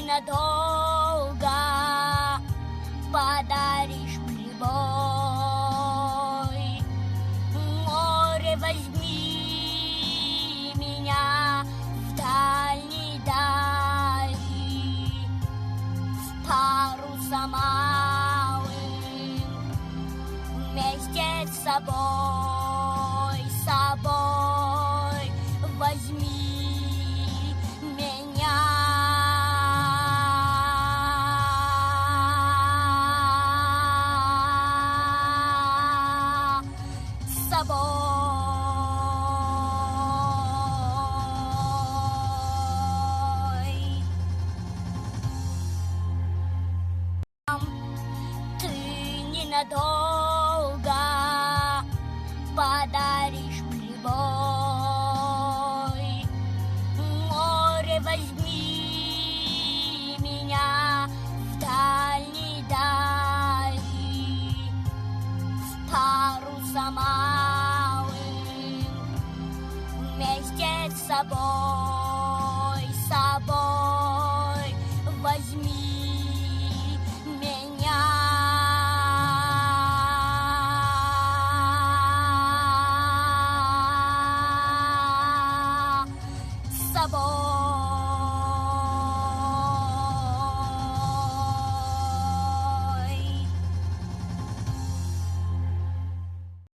ненадолго подаришь прибой. Море, возьми меня в дальней дали, в паруса малым, вместе с собой возьми меня. С собой. Ты ненадолго подаришь прибой. Море, возьми меня в дальней дали, в паруса малым, вместе с собой возьми меня. С собой.